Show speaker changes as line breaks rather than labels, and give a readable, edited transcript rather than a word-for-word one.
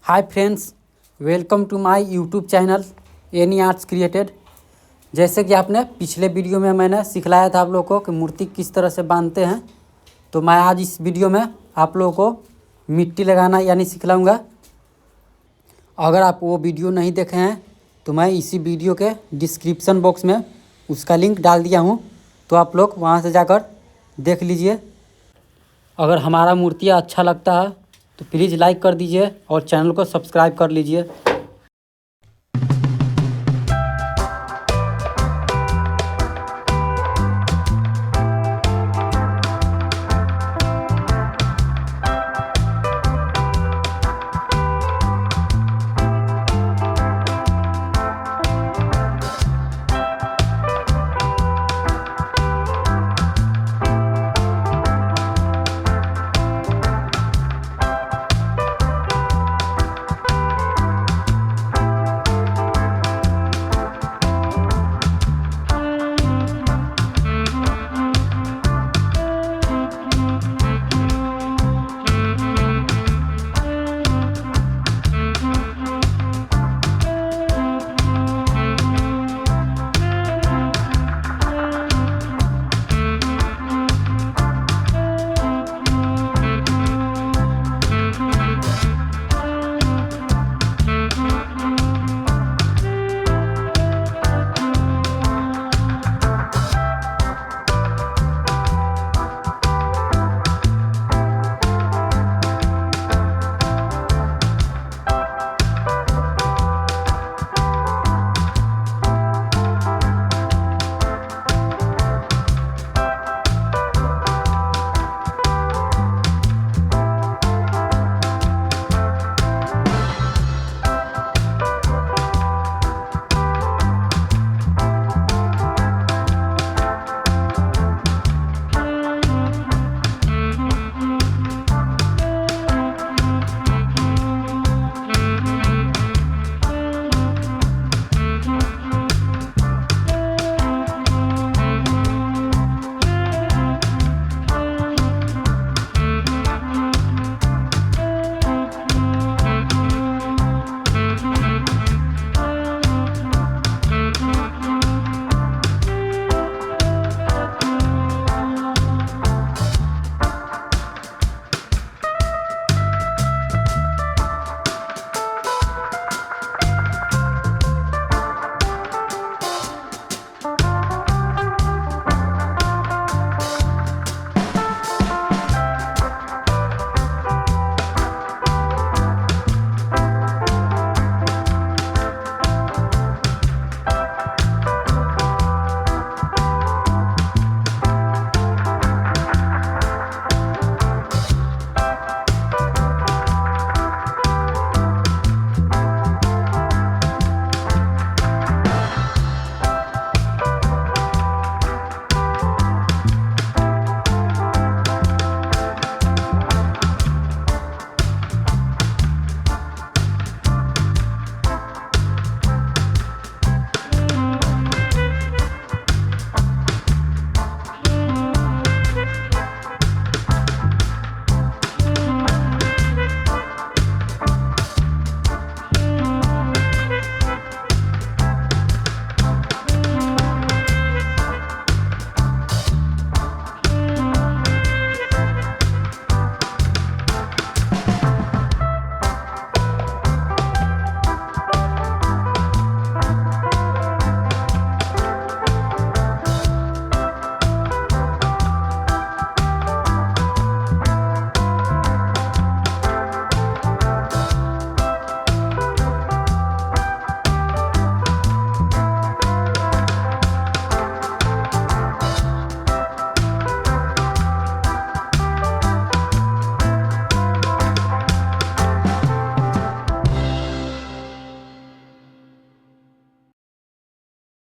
Hi friends, welcome to my YouTube channel any arts created. जैसे कि आपने पिछले वीडियो में मैंने सिखलाया था आप लोगों को कि मूर्ति किस तरह से बांधते हैं, तो मैं आज इस वीडियो में आप लोगों को मिट्टी लगाना यानी सिखलाऊंगा। अगर आप वो वीडियो नहीं देखे हैं तो मैं इसी वीडियो के डिस्क्रिप्शन बॉक्स में उसका लिंक डाल दिया हूँ, तो आप लोग वहाँ से जाकर देख लीजिए। अगर हमारा मूर्तियाँ अच्छा लगता है तो प्लीज़ लाइक कर दीजिए और चैनल को सब्सक्राइब कर लीजिए।